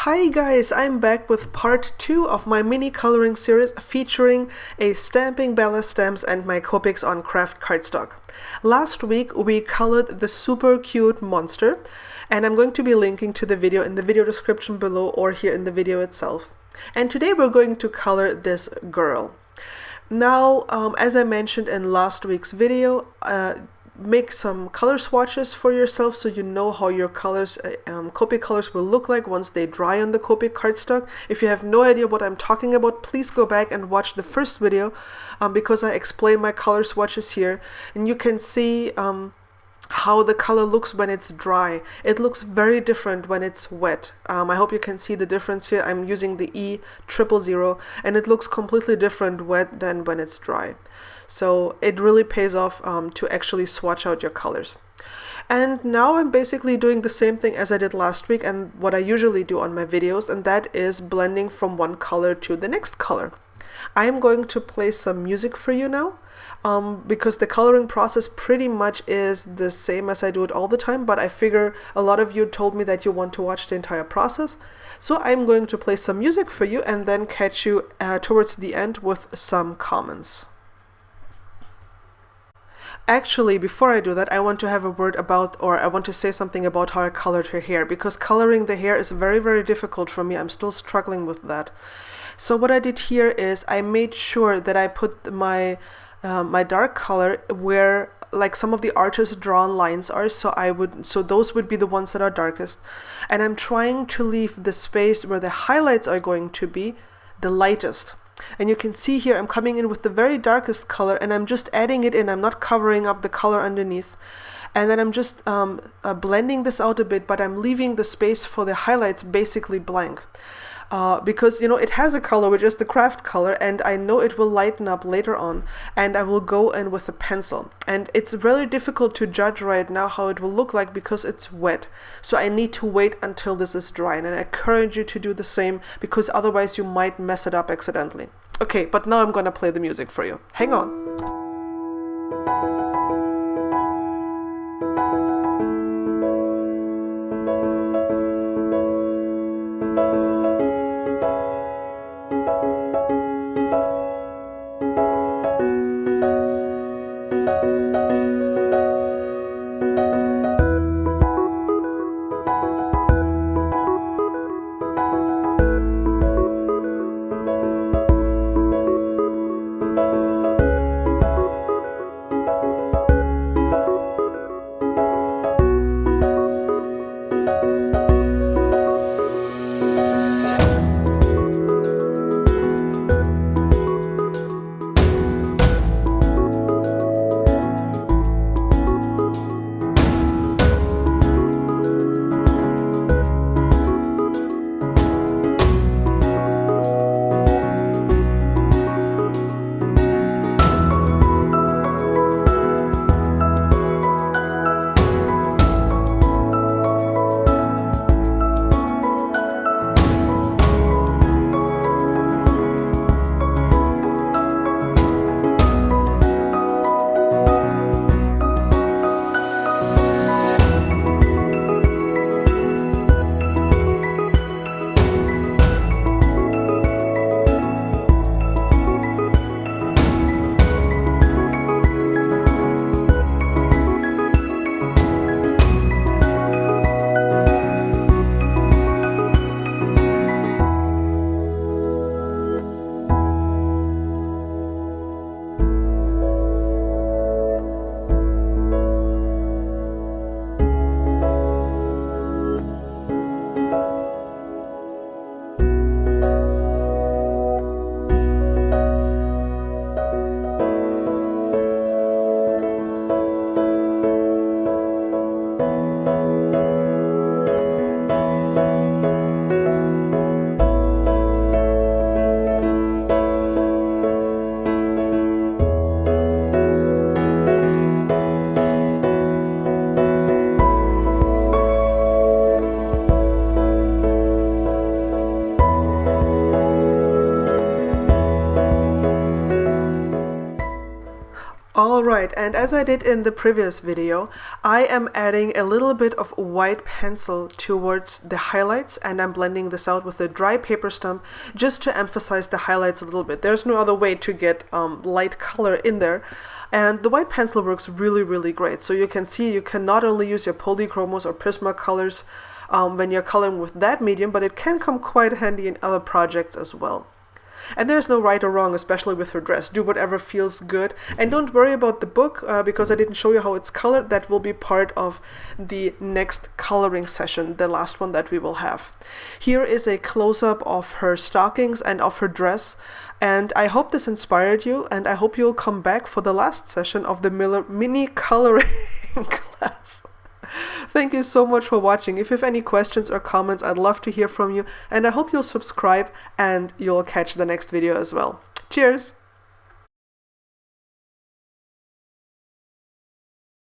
Hi guys, I'm back with part 2 of my mini coloring series featuring a stamping ballast stamps and my Copics on Kraft cardstock. Last week we colored the super cute monster, and I'm going to be linking to the video in the video description below or here in the video itself. And today we're going to color this girl. Now, as I mentioned in last week's video, make some color swatches for yourself so you know how your colors, Copic colors will look like once they dry on the Copic cardstock. If you have no idea what I'm talking about, please go back and watch the first video because I explain my color swatches here, and you can see how the color looks when it's dry. It looks very different when it's wet. I hope you can see the difference here. I'm using the E000 and it looks completely different wet than when it's dry. So it really pays off to actually swatch out your colors. And now I'm basically doing the same thing as I did last week and what I usually do on my videos, and that is blending from one color to the next color. I am going to play some music for you now because the coloring process pretty much is the same as I do it all the time, but I figure a lot of you told me that you want to watch the entire process. So I'm going to play some music for you and then catch you towards the end with some comments. Actually, before I do that, I want to have a word about, or I want to say something about how I colored her hair, because coloring the hair is very, very difficult for me. I'm still struggling with that. So what I did here is I made sure that I put my my dark color where like some of the artist drawn lines are, so those would be the ones that are darkest, and I'm trying to leave the space where the highlights are going to be the lightest. And you can see here I'm coming in with the very darkest color and I'm just adding it in. I'm not covering up the color underneath. And then I'm just blending this out a bit, but I'm leaving the space for the highlights basically blank. Because, you know, it has a color which is the Kraft color, and I know it will lighten up later on, and I will go in with a pencil. And it's really difficult to judge right now how it will look like because it's wet. So I need to wait until this is dry, and I encourage you to do the same because otherwise you might mess it up accidentally. Okay, but now I'm gonna play the music for you. Hang on. Alright, and as I did in the previous video, I am adding a little bit of white pencil towards the highlights, and I'm blending this out with a dry paper stump just to emphasize the highlights a little bit. There's no other way to get light color in there. And the white pencil works really great. So you can see you can not only use your polychromos or Prismacolors when you're coloring with that medium, but it can come quite handy in other projects as well. And there's no right or wrong, especially with her dress. Do whatever feels good. And don't worry about the book, because I didn't show you how it's colored. That will be part of the next coloring session, the last one that we will have. Here is a close-up of her stockings and of her dress. And I hope this inspired you, and I hope you'll come back for the last session of the mini coloring class. Thank you so much for watching. If you have any questions or comments, I'd love to hear from you, and I hope you'll subscribe and you'll catch the next video as well. Cheers!